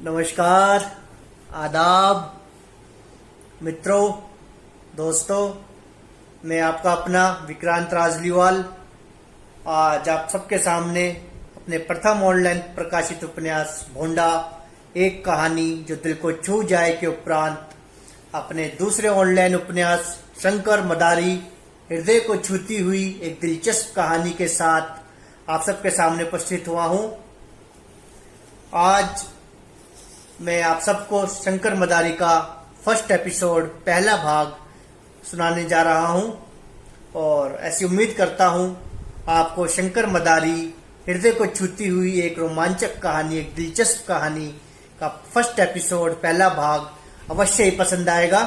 नमस्कार, आदाब मित्रों, दोस्तों। मैं आपका अपना विक्रांत राजलीवाल आज आप सबके सामने अपने प्रथम ऑनलाइन प्रकाशित उपन्यास भोंडा एक कहानी जो दिल को छू जाए के उपरांत अपने दूसरे ऑनलाइन उपन्यास शंकर मदारी हृदय को छूती हुई एक दिलचस्प कहानी के साथ आप सबके सामने उपस्थित हुआ हूं। आज मैं आप सबको शंकर मदारी का फर्स्ट एपिसोड पहला भाग सुनाने जा रहा हूं और ऐसी उम्मीद करता हूं आपको शंकर मदारी हृदय को छूती हुई एक रोमांचक कहानी, एक दिलचस्प कहानी का फर्स्ट एपिसोड पहला भाग अवश्य ही पसंद आएगा।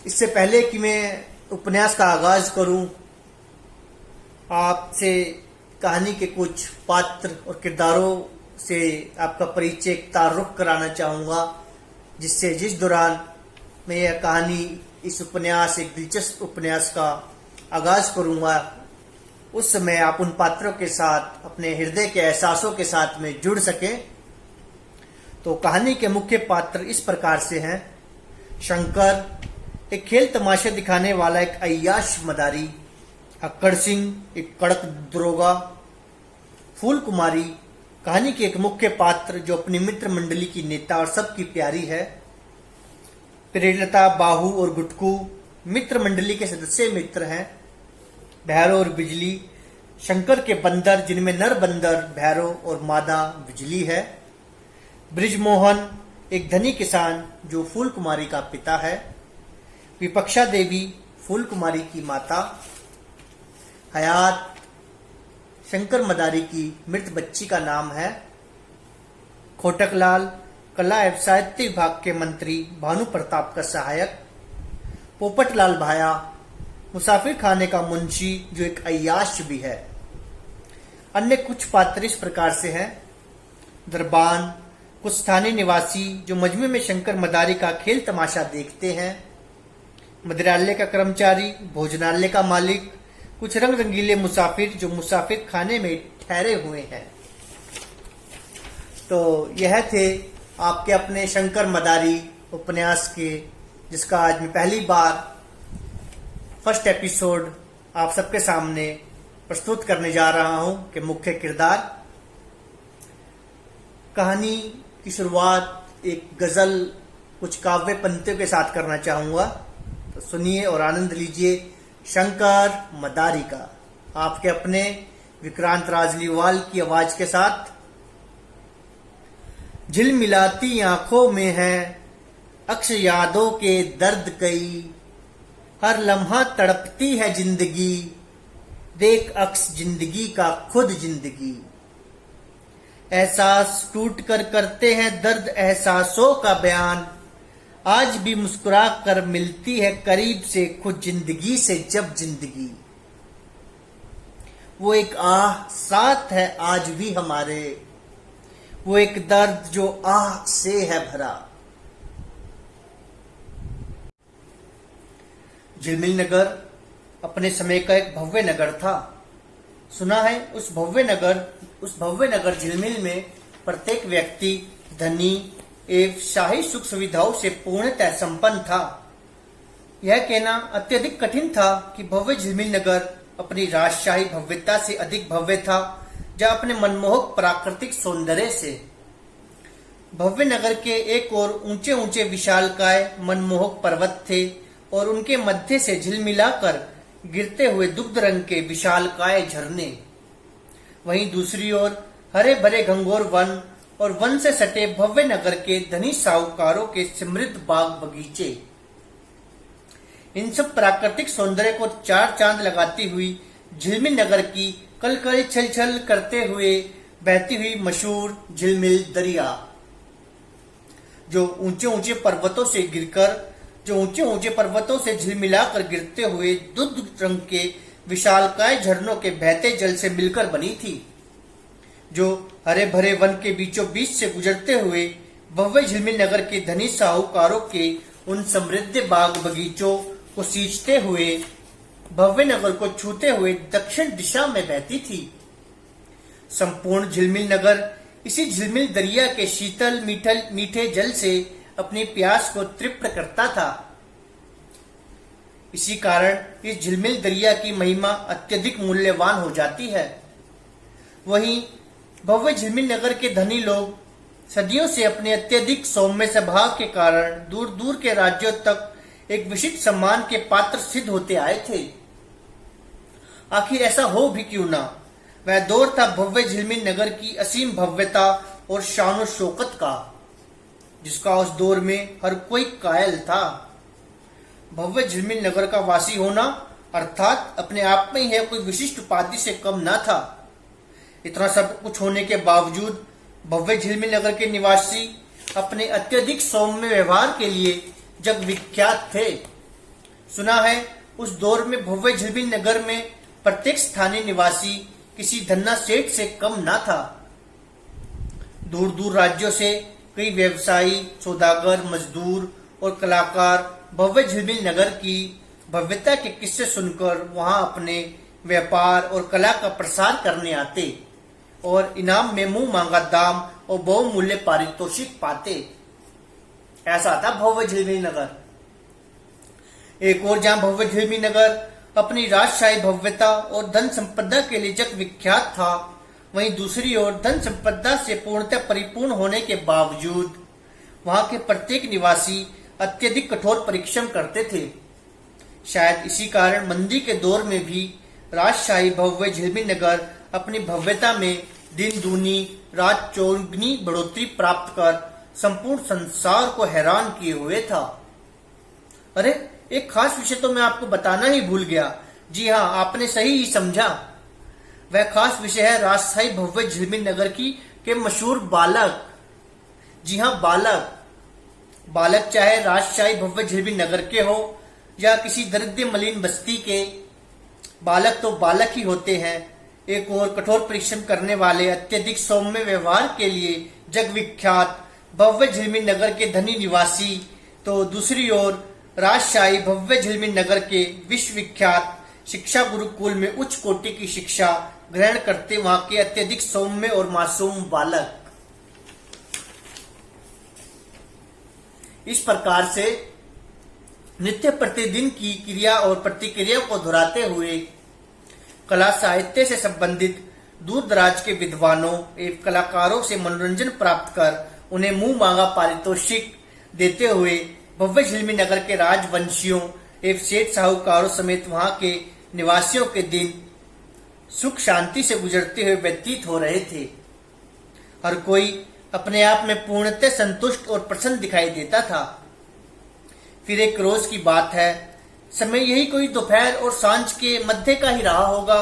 इससे पहले कि मैं उपन्यास का आगाज करूं, आपसे कहानी के कुछ पात्र और किरदारों से आपका परिचय तारुफ कराना चाहूंगा, जिस दौरान मैं यह कहानी इस उपन्यास, एक दिलचस्प उपन्यास का आगाज करूंगा, उस समय आप उन पात्रों के साथ अपने हृदय के एहसासों के साथ में जुड़ सकें। तो कहानी के मुख्य पात्र इस प्रकार से हैं। शंकर एक खेल तमाशा दिखाने वाला एक अय्याश मदारी, अक्कड़ सिंह एक कड़क दरोगा, फूल कुमारी कहानी की एक मुख्य पात्र जो अपनी मित्र मंडली की नेता और सबकी प्यारी है, प्रेरणता, बाहू और गुटकू मित्र मंडली के सदस्य मित्र हैं, भैरव और बिजली शंकर के बंदर जिनमें नर बंदर भैरव और मादा बिजली है, ब्रिजमोहन एक धनी किसान जो फूल कुमारी का पिता है, विपक्षा देवी फूल कुमारी की माता, हयात शंकर मदारी की मृत बच्ची का नाम है, खोटकलाल कला एवं साहित्य विभाग के मंत्री भानु प्रताप का सहायक, पोपटलाल भाया मुसाफिर खाने का मुंशी जो एक अय्याश भी है। अन्य कुछ पात्र इस प्रकार से हैं। दरबान कुछ स्थानीय निवासी जो मजमे में शंकर मदारी का खेल तमाशा देखते हैं, मदिरालय का कर्मचारी, भोजनालय का मालिक, कुछ रंग रंगीले मुसाफिर जो मुसाफिर खाने में ठहरे हुए हैं। तो यह थे आपके अपने शंकर मदारी उपन्यास के, जिसका आज मैं पहली बार फर्स्ट एपिसोड आप सबके सामने प्रस्तुत करने जा रहा हूं कि मुख्य किरदार। कहानी की शुरुआत एक गजल, कुछ काव्य पंक्तियों के साथ करना चाहूंगा, तो सुनिए और आनंद लीजिए शंकर मदारी का, आपके अपने विक्रांत राजलीवाल की आवाज के साथ। झिलमिलाती आंखों में है अक्ष यादों के दर्द कई, हर लम्हा तड़पती है जिंदगी, देख अक्स जिंदगी का खुद जिंदगी। एहसास टूट कर करते हैं दर्द एहसासों का बयान, आज भी मुस्कुरा कर मिलती है करीब से खुद जिंदगी से जब जिंदगी। वो एक आह साथ है आज भी हमारे, वो एक दर्द जो आह से है भरा। झिलमिल नगर अपने समय का एक भव्य नगर था। सुना है उस भव्य नगर झिलमिल में प्रत्येक व्यक्ति धनी एवं शाही सुख सुविधाओं से पूर्णतः संपन्न था। यह कहना अत्यधिक कठिन था कि भव्य झिलमिल नगर अपनी राजशाही भव्यता से अधिक भव्य था, जहाँ अपने मनमोहक प्राकृतिक सौंदर्य से। भव्य नगर के एक ओर ऊंचे ऊंचे विशालकाय मनमोहक पर्वत थे और उनके मध्य से झिलमिलाकर गिरते हुए दुग्ध रंग के विशालकाय झरने। वहीं दूसरी ओर हरे भरे घंघोर वन और वन से सटे भव्य नगर के धनी साहूकारों के समृद्ध बाग बगीचे। इन सब प्राकृतिक सौंदर्य को चार चांद लगाती हुई झिलमिल नगर की कल छल छल करते हुए बहती हुई मशहूर झिलमिल दरिया, जो ऊंचे ऊंचे पर्वतों से झिलमिलाकर गिरते हुए दुग्ध रंग के विशालकाय झरनों के बहते जल से मिलकर बनी थी, जो हरे भरे वन के बीचों बीच से गुजरते हुए भव्य झिलमिल नगर के धनी साहूकारों के उन समृद्ध बाग बगीचों को सींचते हुए भव्य नगर को छूते हुए दक्षिण दिशा में बहती थी। संपूर्ण झिलमिल नगर इसी झिलमिल दरिया के शीतल मीठे जल से अपनी प्यास को तृप्त करता था। इसी कारण इस झिलमिल दरिया की महिमा अत्यधिक मूल्यवान हो जाती है। वहीं भव्य झिलमिल नगर के धनी लोग सदियों से अपने अत्यधिक सौम्य स्वभाव के कारण दूर दूर के राज्यों तक एक विशिष्ट सम्मान के पात्र सिद्ध होते आए थे। आखिर ऐसा हो भी क्यों ना। वह दौर था भव्य झिलमिल नगर की असीम भव्यता और शान शौकत का, जिसका उस दौर में हर कोई कायल था। भव्य झिलमिल नगर का वासी होना अर्थात अपने आप में ही कोई विशिष्ट उपाधि से कम ना था। इतना सब कुछ होने के बावजूद भव्य झिलमिल नगर के निवासी अपने अत्यधिक सौम्य व्यवहार के लिए जग विख्यात थे। सुना है उस दौर में भव्य झिलमिल नगर में प्रत्येक स्थानीय निवासी किसी धन्ना सेठ से कम ना था। दूर दूर राज्यों से कई व्यवसायी, सौदागर, मजदूर और कलाकार भव्य झिलमिल नगर की भव्यता के किस्से सुनकर वहां अपने व्यापार और कला का प्रसार करने आते और इनाम में मुंह मांगा दाम और बहुमूल्य पारितोषिक पाते। ऐसा था भव्य झिलमिल नगर। एक और जहां भव्य झिलमिल नगर अपनी राजशाही भव्यता और धन संपदा के लिए जग विख्यात था, वहीं दूसरी ओर धन संपदा से पूर्णतः परिपूर्ण होने के बावजूद वहां के प्रत्येक निवासी अत्यधिक कठोर परिश्रम करते थे। शायद इसी कारण मंदी के दौर में भी राजशाही भव्य झिलमिल नगर अपनी भव्यता में दिन दूनी रात चौगुनी बढ़ोतरी प्राप्त कर संपूर्ण संसार को हैरान किए हुए था। अरे, एक खास विषय तो मैं आपको बताना ही भूल गया। जी हाँ, आपने सही ही समझा। वह खास विषय है राजशाही भव्य झिलमिल नगर की के मशहूर बालक। जी हाँ, बालक। बालक चाहे राजशाही भव्य झिलमिल नगर के हो या किसी दरिद्र मलिन बस्ती के, बालक तो बालक ही होते हैं। एक और कठोर परिश्रम करने वाले अत्यधिक सौम्य व्यवहार के लिए जग विख्यात भव्य झिलमिल नगर के धनी निवासी, तो दूसरी ओर राजशाही भव्य झिलमिल नगर के विश्वविख्यात शिक्षा गुरुकुल में उच्च कोटि की शिक्षा ग्रहण करते वहां के अत्यधिक सौम्य और मासूम बालक। इस प्रकार से नित्य प्रतिदिन की क्रिया और प्रतिक्रिया को दोहराते हुए कला साहित्य से संबंधित दूर दराज के विद्वानों एवं कलाकारों से मनोरंजन प्राप्त कर उन्हें मुंह मांगा पारितोषिक देते हुए भव्य झिलमिल नगर के राजवंशियों एवं सेठ साहूकारों समेत वहां के निवासियों के दिन सुख शांति से गुजरते हुए व्यतीत हो रहे थे। हर कोई अपने आप में पूर्णतः संतुष्ट और प्रसन्न दिखाई देता था। फिर एक रोज की बात है, समय यही कोई दोपहर और सांझ के मध्य का ही रहा होगा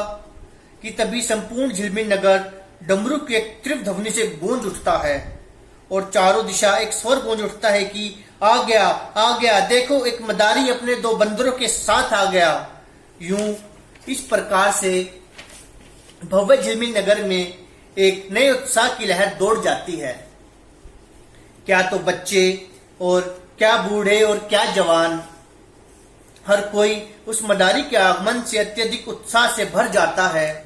कि तभी संपूर्ण झिलमिल नगर डमरू की एक तीव्र ध्वनि से गूंज उठता है और चारों दिशा एक स्वर गूंज उठता है कि आ गया, देखो एक मदारी अपने 2 बंदरों के साथ आ गया। यूं इस प्रकार से भव्य झिलमिल नगर में एक नए उत्साह की लहर दौड़ जाती है। क्या तो बच्चे और क्या बूढ़े और क्या जवान, हर कोई उस मदारी के आगमन से अत्यधिक उत्साह से भर जाता है।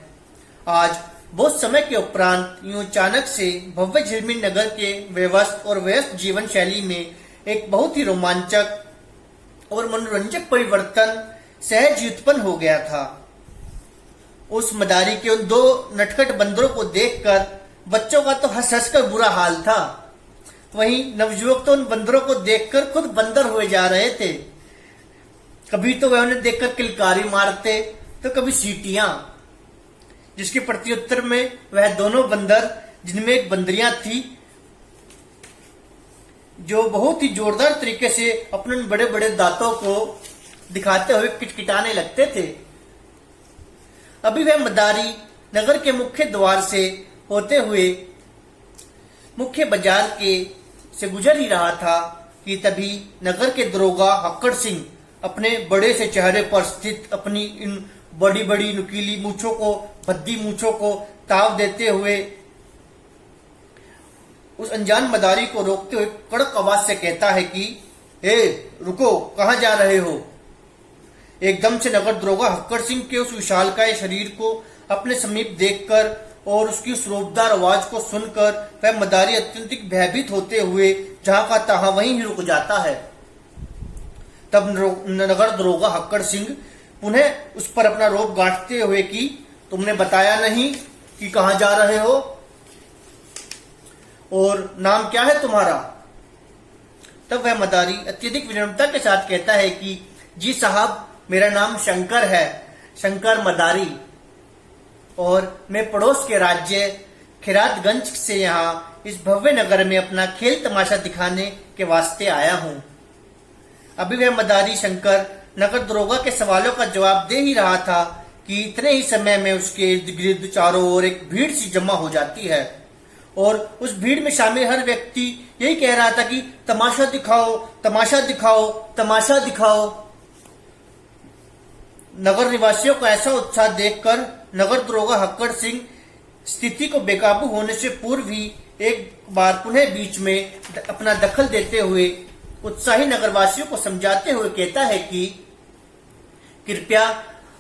आज बहुत समय के उपरांत यूं अचानक से भव्य झिलमिल नगर के व्यस्त जीवन शैली में एक बहुत ही रोमांचक और मनोरंजक परिवर्तन सहज ही उत्पन्न हो गया था। उस मदारी के उन 2 नटखट बंदरों को देखकर बच्चों का तो हंस हंस कर बुरा हाल था, वहीं नवयुवक तो उन बंदरों को देखकर खुद बंदर हुए जा रहे थे। कभी तो वह उन्हें देखकर किलकारी मारते तो कभी सीटियां, जिसके प्रत्युत्तर में वह दोनों बंदर, जिनमें एक बंदरियां थी जो बहुत ही जोरदार तरीके से अपने बड़े बड़े दांतों को दिखाते हुए किटकिटाने लगते थे। अभी वह मदारी नगर के मुख्य द्वार से होते हुए मुख्य बाजार के से गुजर ही रहा था कि तभी नगर के दरोगा हक्कड़ सिंह अपने बड़े से चेहरे पर स्थित अपनी इन बड़ी बड़ी नुकीली मूछों को, भद्दी मूछों को ताव देते हुए उस अनजान मदारी को रोकते हुए कड़क आवाज से कहता है कि रुको, कहां जा रहे हो। एकदम से नगर दरोगा हक्कड़ सिंह के उस विशालकाय शरीर को अपने समीप देखकर और उसकी उस रोबदार आवाज को सुनकर वह मदारी अत्यंत भयभीत होते हुए जहां का तहां वहीं ही रुक जाता है। तब नगर दरोगा हक्कड़ सिंह पुनः उस पर अपना रोब गांठते हुए कि तुमने बताया नहीं कि कहां जा रहे हो और नाम क्या है तुम्हारा। तब वह मदारी अत्यधिक विनम्रता के साथ कहता है कि जी साहब, मेरा नाम शंकर है, शंकर मदारी, और मैं पड़ोस के राज्य खिरातगंज से यहाँ इस भव्य नगर में अपना खेल तमाशा दिखाने के वास्ते आया हूँ। अभी वह मदारी शंकर नगर दरोगा के सवालों का जवाब दे ही रहा था कि इतने ही समय में उसके इर्द गिर्द चारों ओर एक भीड़ सी जमा हो जाती है और उस भीड़ में शामिल हर व्यक्ति यही कह रहा था कि तमाशा दिखाओ, तमाशा दिखाओ, तमाशा दिखाओ। नगर निवासियों का ऐसा उत्साह देखकर नगर दरोगा हक्कड़ सिंह स्थिति को बेकाबू होने से पूर्व ही एक बार पुनः बीच में अपना दखल देते हुए उत्साही नगरवासियों को समझाते हुए कहता है कि कृपया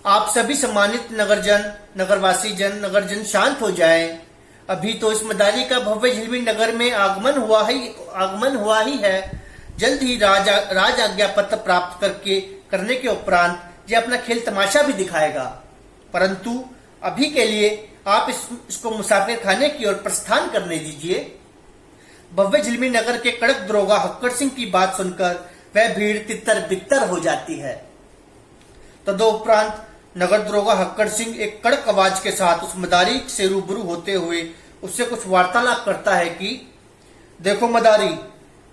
आप सभी सम्मानित नगरवासी नगरजन शांत हो जाएं। अभी तो इस मदारी का भव्य झिलमिल नगर में आगमन हुआ ही है। जल्द ही राज आज्ञा पत्र प्राप्त करने के उपरांत यह अपना खेल तमाशा भी दिखाएगा, परंतु अभी के लिए आप इसको मुसाफिर खाने की ओर प्रस्थान करने दीजिए। भव्य झिलमिल नगर के कड़क दरोगा हक्कड़ सिंह की बात सुनकर वह भीड़ तितर बितर हो जाती है। तदोपरांत नगर दरोगा हक्कड़ सिंह एक कड़क आवाज के साथ उस मदारी से रूबरू होते हुए उससे कुछ वार्तालाप करता है कि देखो मदारी,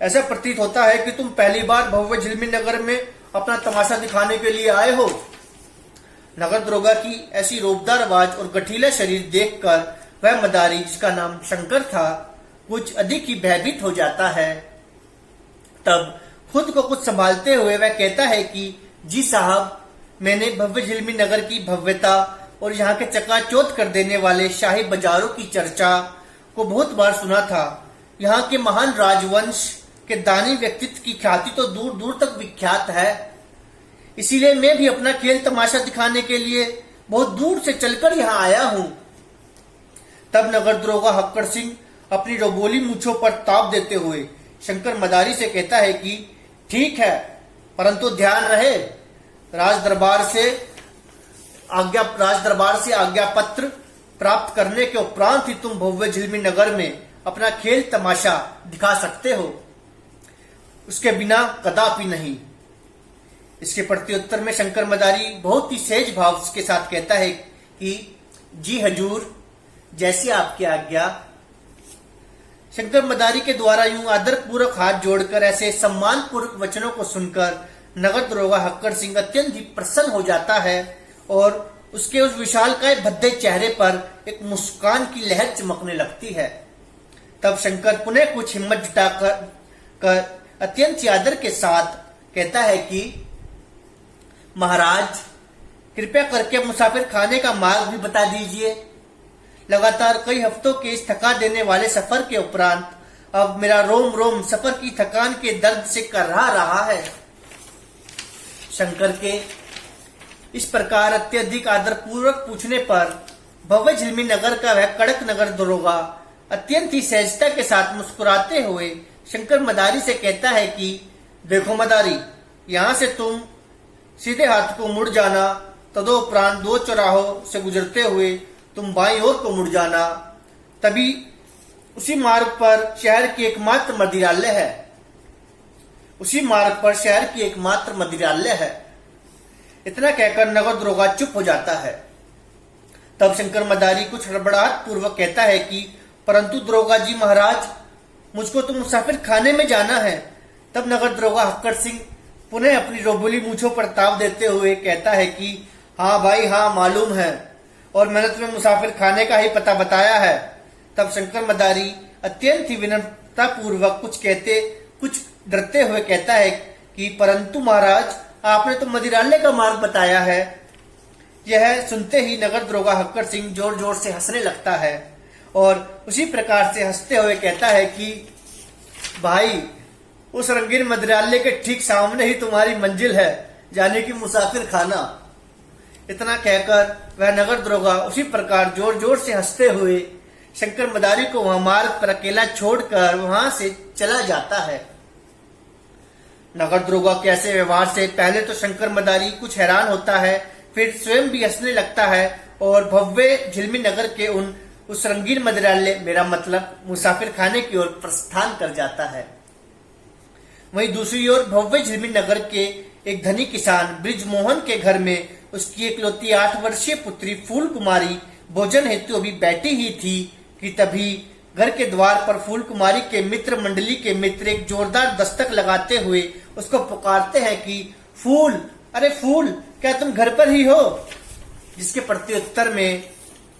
ऐसा प्रतीत होता है कि तुम पहली बार भव्य झिलमिल नगर में अपना तमाशा दिखाने के लिए आए हो। नगर दरोगा की ऐसी रोबदार आवाज और गठीला शरीर देखकर वह मदारी, जिसका नाम शंकर था, कुछ अधिक ही भयभीत हो जाता है। तब खुद को कुछ संभालते हुए वह कहता है कि जी साहब, मैंने भव्य झिलमिल नगर की भव्यता और यहाँ के चकाचौंध कर देने वाले शाही बाजारों की चर्चा को बहुत बार सुना था। यहाँ के महान राजवंश के दानी व्यक्तित्व की ख्याति तो दूर दूर तक विख्यात है। इसीलिए मैं भी अपना खेल तमाशा दिखाने के लिए बहुत दूर से चलकर यहाँ आया हूँ। तब नगर दरोगा हक्कड़ सिंह अपनी रोबोली मूंछों पर ताप देते हुए शंकर मदारी से कहता है कि ठीक है, परंतु ध्यान रहे, राज दरबार से आज्ञा पत्र प्राप्त करने के उपरांत ही तुम भव्य झिलमिल नगर में अपना खेल तमाशा दिखा सकते हो, उसके बिना कदापि नहीं। इसके प्रत्युत्तर में शंकर मदारी बहुत ही सहज भाव के साथ कहता है कि जी हजूर, जैसी आपकी आज्ञा। शंकर मदारी के द्वारा यूं आदर पूर्वक हाथ जोड़कर ऐसे सम्मान पूर्वक वचनों को सुनकर नगर दरोगा हक्कड़ सिंह अत्यंत ही प्रसन्न हो जाता है और उसके उस विशालकाय भद्दे चेहरे पर एक मुस्कान की लहर चमकने लगती है। तब शंकर पुनः कुछ हिम्मत जुटाकर अत्यंत ही आदर के साथ कहता है कि महाराज, कृपया करके मुसाफिर खाने का मार्ग भी बता दीजिए। लगातार कई हफ्तों के इस थका देने वाले सफर के उपरांत अब मेरा रोम रोम सफर की थकान के दर्द से कर्रा रहा है। शंकर के इस प्रकार अत्यधिक आदर पूर्वक पूछने पर भव्य झिलमिल नगर का वह कड़क नगर दरोगा अत्यंत ही सहजता के साथ मुस्कुराते हुए शंकर मदारी से कहता है कि देखो मदारी, यहाँ से तुम सीधे हाथ को मुड़ जाना, तदोपरांत 2 चौराहों से गुजरते हुए तुम बाईं ओर को मुड़ जाना। तभी उसी मार्ग पर शहर की एकमात्र मदिरालय है। इतना कहकर नगर दरोगा चुप हो जाता है। तब शंकर मदारी कुछ हड़बड़ाहट पूर्वक कहता है कि परंतु दरोगा जी महाराज, मुझको तो मुसाफिर खाने में जाना है। तब नगर दरोगा हक्कड़ सिंह पुनः अपनी रोबोली मूंछों पर ताव देते हुए कहता है कि हाँ भाई, हाँ मालूम है, और मैंने तुम्हें मुसाफिर खाने का ही पता बताया है। तब शंकर मदारी अत्यंत ही विनम्रता पूर्वक कुछ डरते हुए कहता है कि परंतु महाराज, आपने तो मदिरालय का मार्ग बताया है। यह सुनते ही नगर दरोगा हक्कड़ सिंह जोर जोर से हंसने लगता है और उसी प्रकार से हंसते हुए कहता है कि भाई, उस रंगीन मदिरालय के ठीक सामने ही तुम्हारी मंजिल है, यानी कि मुसाफिर खाना। इतना कहकर वह नगर दरोगा उसी प्रकार जोर जोर से हंसते हुए शंकर मदारी को वहां मार्ग पर अकेला छोड़कर वहां से चला जाता है। नगर दरोगा के ऐसे व्यवहार से पहले तो शंकर मदारी कुछ हैरान होता है, फिर स्वयं भी हंसने लगता है और भव्य झिलमिल नगर के उस रंगीन मदिरालय, मेरा मतलब मुसाफिर खाने की ओर प्रस्थान कर जाता है। वहीं दूसरी ओर भव्य झिलमिल नगर के एक धनी किसान ब्रिजमोहन के घर में उसकी इकलौती 8 वर्षीय पुत्री फूल कुमारी भोजन हेतु अभी बैठी ही थी कि तभी घर के द्वार पर फूल कुमारी के मित्र मंडली के मित्र एक जोरदार दस्तक लगाते हुए उसको पुकारते हैं कि फूल, अरे फूल, क्या तुम घर पर ही हो? जिसके प्रत्युत्तर में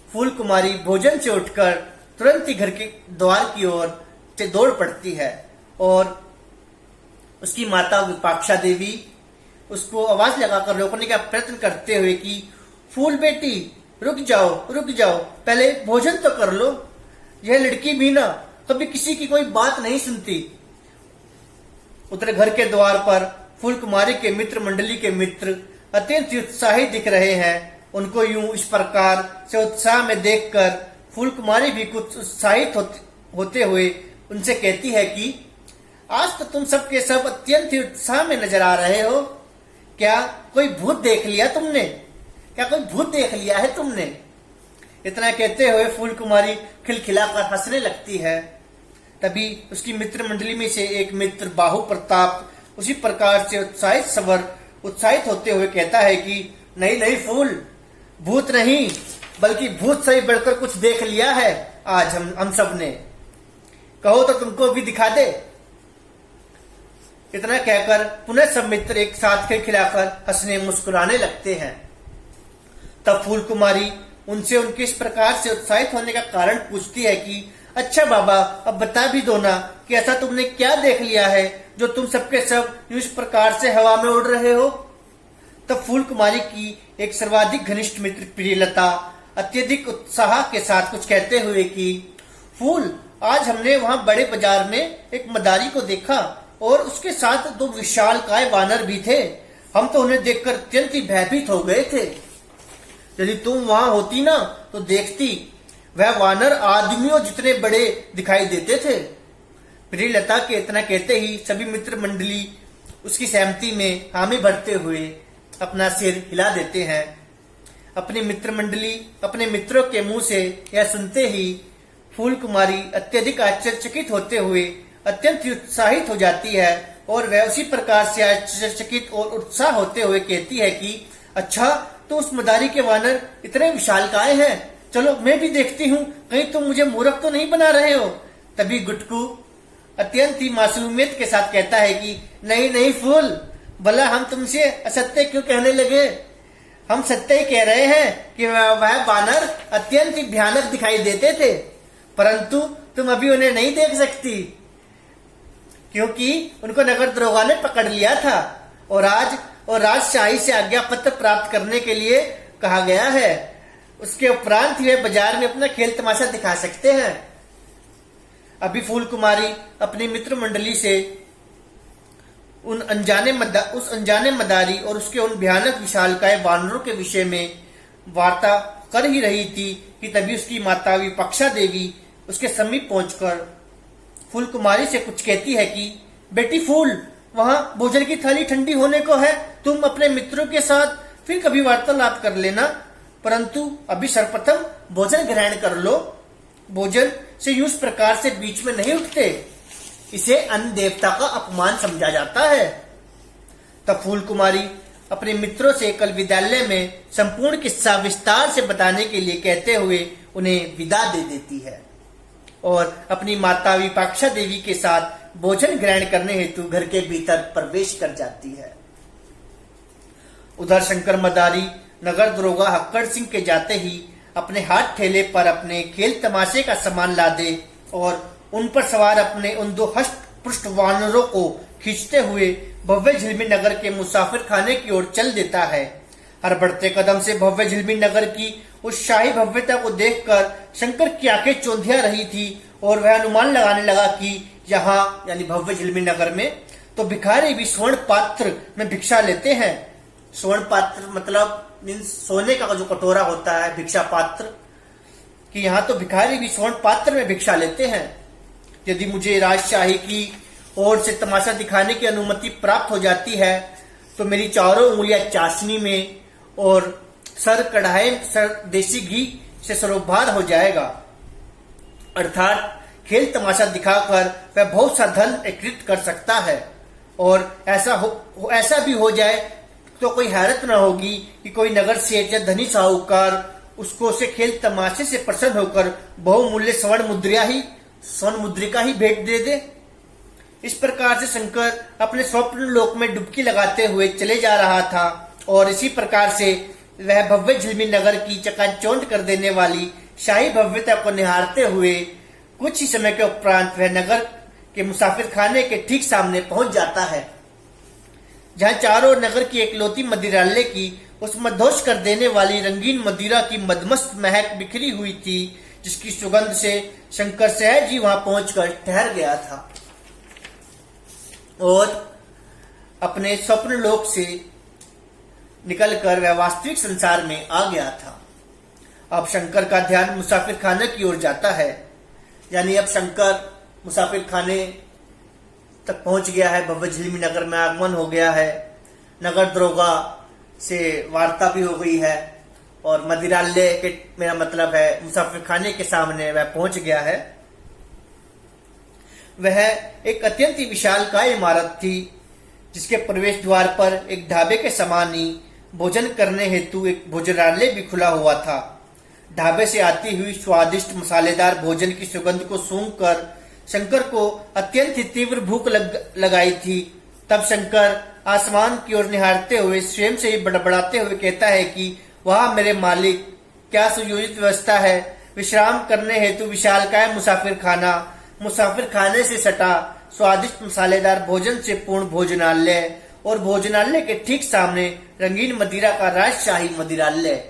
फूल कुमारी भोजन से उठकर तुरंत ही घर के द्वार की ओर से दौड़ पड़ती है और उसकी माता विपाक्षा देवी उसको आवाज लगाकर रोकने का प्रयत्न करते हुए कि फूल बेटी, रुक जाओ, पहले भोजन तो कर लो। यह लड़की भी ना कभी किसी की कोई बात नहीं सुनती। उधर घर के द्वार पर फूल कुमारी के मित्र मंडली के मित्र अत्यंत उत्साहित दिख रहे हैं। उनको यूं इस प्रकार से उत्साह में देखकर फूल कुमारी भी कुछ उत्साहित होते हुए उनसे कहती है कि आज तो तुम सब के सब अत्यंत ही उत्साह में नजर आ रहे हो। क्या कोई भूत देख लिया तुमने? इतना कहते हुए फूल कुमारी खिलखिलाकर हंसने लगती है। तभी उसकी मित्र मंडली में से एक मित्र बाहु प्रताप उसी प्रकार से उत्साहित होते हुए कहता है कि नहीं फूल, भूत नहीं बल्कि भूत से ही बढ़कर कुछ देख लिया है आज हम सब ने। कहो तो तुमको भी दिखा दे। इतना कहकर पुनः सब मित्र एक साथ खिलखिलाकर हंसने मुस्कुराने लगते हैं। तब फूल कुमारी उनसे उनके इस प्रकार से उत्साहित होने का कारण पूछती है कि अच्छा बाबा, अब बता भी दो ना कि ऐसा तुमने क्या देख लिया है जो तुम सबके सब इस प्रकार से हवा में उड़ रहे हो। तब फूल कुमारी की एक सर्वाधिक घनिष्ठ मित्र प्रियलता अत्यधिक उत्साह के साथ कुछ कहते हुए कि फूल, आज हमने वहां बड़े बाजार में एक मदारी को देखा और उसके साथ 2 विशालकाय वानर भी थे। हम तो उन्हें देखकर अत्यंत ही भयभीत हो गए थे। यदि तुम वहां होती ना तो देखती, वह वानर आदमियों जितने बड़े दिखाई देते थे। प्रियलता के इतना कहते ही सभी मित्र मंडली उसकी सहमति में हामी भरते हुए अपना सिर हिला देते हैं। अपनी मित्र मंडली अपने मित्रों के मुंह से यह सुनते ही फूल कुमारी अत्यधिक आश्चर्यचकित होते हुए अत्यंत उत्साहित हो जाती है और वह उसी प्रकार से आश्चर्यचकित और उत्साह होते हुए कहती है कि अच्छा, तो उस मदारी के वानर इतने विशालकाय हैं, चलो मैं भी देखती हूँ, कहीं तुम मुझे मूर्ख तो नहीं बना रहे हो। तभी गुटकू अत्यंत ही मासूमियत के साथ कहता है कि नहीं फूल, भला हम तुमसे असत्य क्यों कहने लगे? हम सत्य ही कह रहे हैं कि वह वानर अत्यंत ही भयानक दिखाई देते थे, परंतु तुम अभी उन्हें नहीं देख सकती क्योंकि उनको नगर दरोगा ने पकड़ लिया था और राजशाही से आज्ञा पत्र प्राप्त करने के लिए कहा गया है। उसके उपरांत वे बाजार में अपना खेल तमाशा दिखा सकते हैं। अभी फूल कुमारी अपनी मित्र मंडली से उस अनजाने मदारी और उसके उन भयानक विशालकाय वानरों के विषय में वार्ता कर ही रही थी कि तभी उसकी माता विपक्षा देवी उसके समीप पहुंचकर फूल कुमारी से कुछ कहती है कि बेटी फूल, वहां भोजन की थाली ठंडी होने को है, तुम अपने मित्रों के साथ फिर कभी वार्तालाप कर लेना, परंतु अभी सर्वप्रथम भोजन ग्रहण कर लो। भोजन से यूं इस प्रकार से बीच में नहीं उठते, इसे अन्न देवता का अपमान समझा जाता है। तब फूल कुमारी अपने मित्रों से कल विद्यालय में संपूर्ण किस्सा विस्तार से बताने के लिए कहते हुए उन्हें विदा दे देती है और अपनी माता विपाक्षा देवी के साथ भोजन ग्रहण करने हेतु घर के भीतर प्रवेश कर जाती है। उधर शंकर मदारी नगर दरोगा हक्कड़ सिंह के जाते ही अपने हाथ ठेले पर अपने खेल तमाशे का सामान लादे और उन पर सवार अपने उन 2 हष्ट पुष्ट वानरों को खींचते हुए भव्य झिलमिल नगर के मुसाफिर खाने की ओर चल देता है। हर बढ़ते कदम से भव्य झिलमिल नगर की उस शाही भव्यता को देखकर शंकर की आंखें चौंधिया रही थी और वह अनुमान लगाने लगा कि यहाँ यानी भव्य झिलमिल नगर में तो भिखारी भी स्वर्ण पात्र में भिक्षा लेते हैं। स्वर्ण पात्र मतलब मीन्स सोने का जो कटोरा होता है, भिक्षा पात्र, कि यहाँ तो भिखारी भी स्वर्ण पात्र में भिक्षा लेते हैं। यदि मुझे राजशाही की ओर से तमाशा दिखाने की अनुमति प्राप्त हो जाती है तो मेरी चारों उंगलियां चाशनी में और सर कढ़ाई सर देसी घी से सरोभार हो जाएगा। अर्थात खेल तमाशा दिखाकर वह बहुत सा धन एकत्रित कर सकता है, और ऐसा भी हो जाए तो कोई हैरत न होगी कि कोई नगर सेठ या धनी साहूकार उसको से खेल तमाशे से प्रसन्न होकर बहुमूल्य स्वर्ण मुद्रिका ही भेंट दे दे। इस प्रकार से शंकर अपने स्वप्न लोक में डुबकी लगाते हुए चले जा रहा था, और इसी प्रकार से वह भव्य झिलमिल नगर की चकाचौंध कर देने वाली शाही भव्यता को निहारते हुए कुछ ही समय के उपरांत वह नगर के मुसाफिर खाने के ठीक सामने पहुंच जाता है, जहां चारों नगर की एकलौती मदिरालय की उस मदहोश कर देने वाली रंगीन मदिरा की मदमस्त महक बिखरी हुई थी, जिसकी सुगंध से शंकर सहज ही वहां पहुंचकर ठहर गया था और अपने स्वप्न लोक से निकलकर वह वास्तविक संसार में आ गया था। अब शंकर का ध्यान मुसाफिर खाने की ओर जाता है, यानी अब शंकर मुसाफिर खाने तक पहुंच गया है, भव्य झिलमिल नगर में आगमन हो गया है, नगर दरोगा से वार्ता भी हो गई है, और मदिरालय के मेरा मतलब है मुसाफिर खाने के सामने वह पहुंच गया है। वह एक अत्यंत ही विशालकाय इमारत थी, जिसके प्रवेश द्वार पर एक ढाबे के समान ही भोजन करने हेतु एक भोजनालय भी खुला हुआ था। ढाबे से आती हुई स्वादिष्ट मसालेदार भोजन की सुगंध को सूंघकर शंकर को अत्यंत ही तीव्र भूख लगाई थी। तब शंकर आसमान की ओर निहारते हुए स्वयं से ही बड़बड़ाते हुए कहता है कि वाह मेरे मालिक, क्या सुयोजित व्यवस्था है। विश्राम करने हेतु विशालकाय मुसाफिर खाने से सटा स्वादिष्ट मसालेदार भोजन से पूर्ण भोजनालय, और भोजनालय के ठीक सामने रंगीन मदिरा का राजशाही मदिरालय।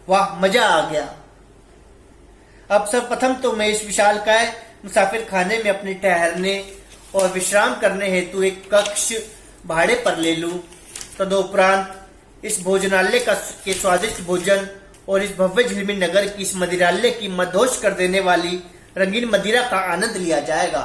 वाह, मजा आ गया। अब सर्वप्रथम तो मैं इस विशालकाय मुसाफिर खाने में अपने ठहरने और विश्राम करने हेतु एक कक्ष भाड़े पर ले लूं। तदुपरांत इस भोजनालय के स्वादिष्ट भोजन और इस भव्य झिलमिल नगर की इस मदिरालय की मदहोश कर देने वाली रंगीन मदिरा का आनंद लिया जाएगा।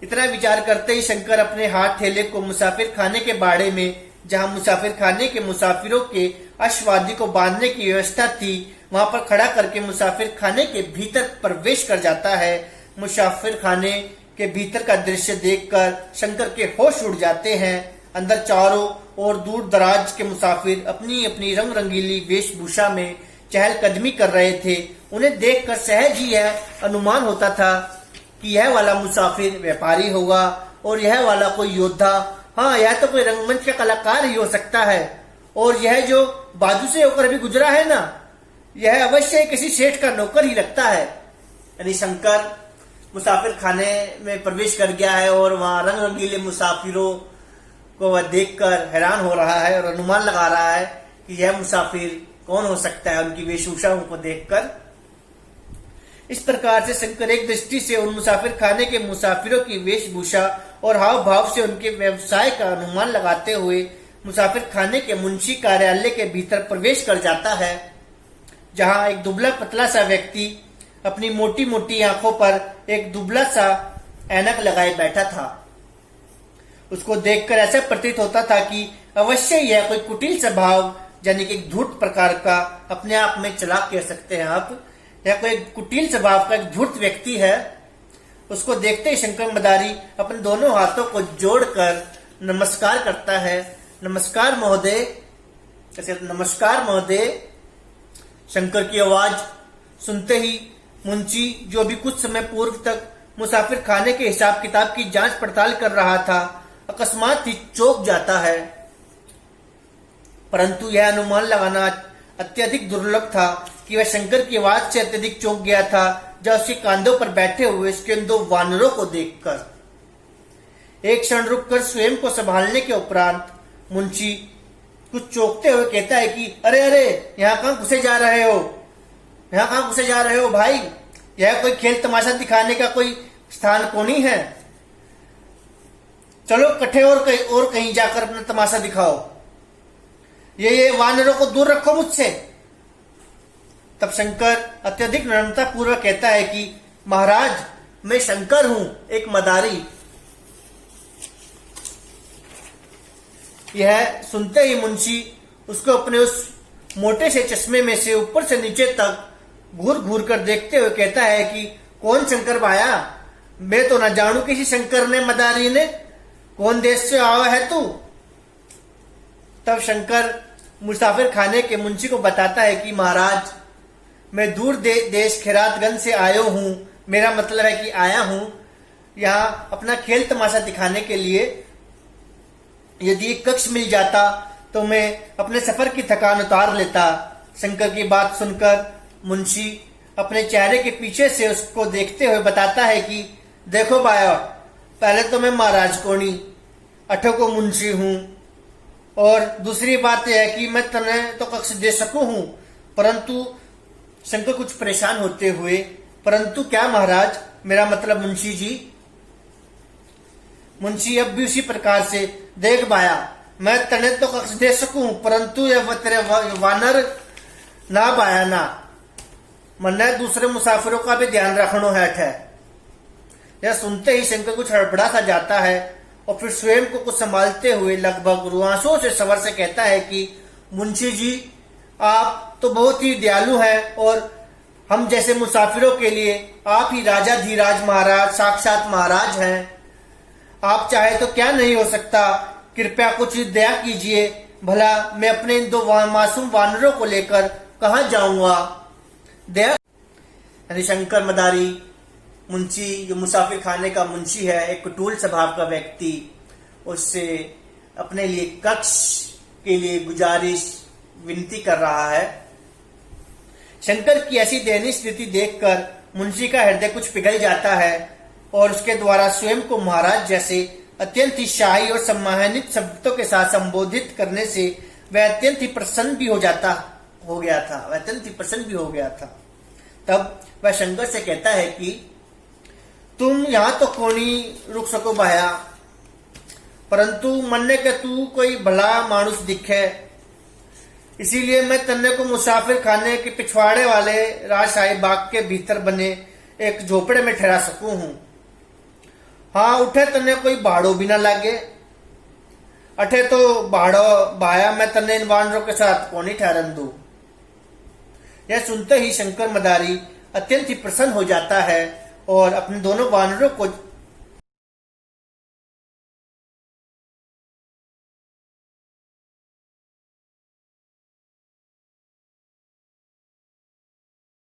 इतना विचार करते ही शंकर अपने हाथ ठेले को मुसाफिर खाने के बाड़े में, जहां मुसाफिर खाने के मुसाफिरों के अश्वादी को बांधने की व्यवस्था थी, वहां पर खड़ा करके मुसाफिर खाने के भीतर प्रवेश कर जाता है। मुसाफिर खाने के भीतर का दृश्य देखकर शंकर के होश उड़ जाते हैं। अंदर चारों और दूर दराज के मुसाफिर अपनी अपनी रंग रंगीली वेशभूषा में चहलकदमी कर रहे थे। उन्हें देखकर सहज ही यह अनुमान होता था कि यह वाला मुसाफिर व्यापारी होगा और यह वाला कोई योद्धा, हाँ यह तो कोई रंगमंच का कलाकार ही हो सकता है, और यह जो बाजू से होकर अभी गुजरा है ना, यह अवश्य किसी सेठ का नौकर ही लगता है। यानी शंकर मुसाफिर खाने में प्रवेश कर गया है और वहां रंग रंगीले मुसाफिरों को वह देखकर हैरान हो रहा है और अनुमान लगा रहा है कि यह मुसाफिर कौन हो सकता है उनकी वेशभूषाओं को देखकर। इस प्रकार से शंकर एक दृष्टि से उन मुसाफिर खाने के मुसाफिरों की वेशभूषा और हाव भाव से उनके व्यवसाय का अनुमान लगाते हुए मुसाफिर खाने के मुंशी कार्यालय के भीतर प्रवेश कर जाता है, जहां एक दुबला पतला सा व्यक्ति अपनी मोटी मोटी आंखों पर एक दुबला सा ऐनक लगाए बैठा था। उसको देखकर ऐसा प्रतीत होता था कि अवश्य यह कोई कुटिल स्वभाव, यानी कि एक धूर्त प्रकार का, अपने आप में चालाक कह सकते हैं आप, यह कोई कुटिल स्वभाव का एक धूर्त व्यक्ति है। उसको देखते ही शंकर मदारी अपने दोनों हाथों को जोड़कर नमस्कार करता है। नमस्कार महोदय, नमस्कार महोदय। शंकर की आवाज सुनते ही मुंशी, जो भी कुछ समय पूर्व तक मुसाफिर खाने के हिसाब किताब की जांच पड़ताल कर रहा था, अकस्मात ही चौंक जाता है। परंतु यह अनुमान लगाना अत्यधिक दुर्लभ था कि वह शंकर की आवाज से अत्यधिक चौंक गया था जब उसके कांधों पर बैठे हुए उसके उन दो वानरों को देखकर। एक क्षण रुककर स्वयं को संभालने के उपरांत मुंशी कुछ चौंकते हुए कहता है कि अरे अरे, यहाँ कहाँ घुसे जा रहे हो, यहाँ कहाँ घुसे जा रहे हो भाई, यह कोई खेल तमाशा दिखाने का कोई स्थान को नहीं है। चलो कट्ठे और कहीं जाकर अपना तमाशा दिखाओ, ये वानरों को दूर रखो मुझसे। तब शंकर अत्यधिक नम्रता पूर्वक कहता है कि महाराज, मैं शंकर हूं, एक मदारी। यह सुनते ही मुंशी उसको अपने उस मोटे से चश्मे में से ऊपर से नीचे तक घूर घूर कर देखते हुए कहता है कि कौन शंकर भाया, मैं तो ना जानू किसी शंकर ने मदारी ने, कौन देश से आया है तू। तब शंकर मुसाफिर खाने के मुंशी को बताता है कि महाराज, मैं दूर देश खैरातगंज से आया हूं, मेरा मतलब है कि आया हूं यहाँ अपना खेल तमाशा दिखाने के लिए। यदि एक कक्ष मिल जाता तो मैं अपने सफर की थकान उतार लेता। शंकर की बात सुनकर मुंशी अपने चेहरे के पीछे से उसको देखते हुए बताता है कि देखो बाया, पहले तो मैं महाराज कोणी अठो को मुंशी हूं, और दूसरी बात यह है कि मैं तने तो कक्ष दे सकूं हूं, परंतु शंकर कुछ परेशान होते हुए, परंतु क्या महाराज, मेरा मतलब मुंशी जी। मुंशी अब भी उसी प्रकार से, देख बाया, मैं तने तो कक्ष दे सकूं, परंतु यह तेरे वानर ना बाया ना, मन्ने दूसरे मुसाफिरों का भी ध्यान रखनो है। यह सुनते ही शंकर कुछ हड़बड़ा सा जाता है और फिर स्वयं को कुछ संभालते हुए लगभग रुआंसों से सवर से कहता है कि मुंशी जी, आप तो बहुत ही दयालु हैं और हम जैसे मुसाफिरों के लिए आप ही राजा धीराज महाराज, साक्षात महाराज हैं। आप चाहे तो क्या नहीं हो सकता, कृपया कुछ दया कीजिए, भला मैं अपने इन दो मासूम वानरों को लेकर कहाँ जाऊंगा। दया। यानी शंकर मदारी मुंशी, जो मुसाफिर खाने का मुंशी है, एक कुटूल स्वभाव का व्यक्ति, उससे अपने लिए कक्ष के लिए गुजारिश विनती कर रहा है। शंकर की ऐसी दयनीय स्थिति देखकर मुंशी का हृदय कुछ पिघल जाता है और उसके द्वारा स्वयं को महाराज जैसे अत्यंत ही शाही और सम्मानित शब्दों के साथ संबोधित करने से वह अत्यंत ही प्रसन्न भी हो गया था। तब वह शंकर से कहता है कि तुम यहाँ तो कोनी रुक सको भाया, परंतु मन्ने के तू कोई भला मानुस दिखे, इसीलिए मैं तन्ने को मुसाफिर खाने के पिछवाड़े वाले राजशाही बाग के भीतर बने एक झोपड़े में ठहरा सकूं हूं। हाँ, उठे तन्ने कोई भाड़ो भी ना लागे, अठे तो भाड़ो भाया मैं तन्ने इन वानरों के साथ कोनी ठहरन दू। यह सुनते ही शंकर मदारी अत्यंत ही प्रसन्न हो जाता है और अपने दोनों वानरों को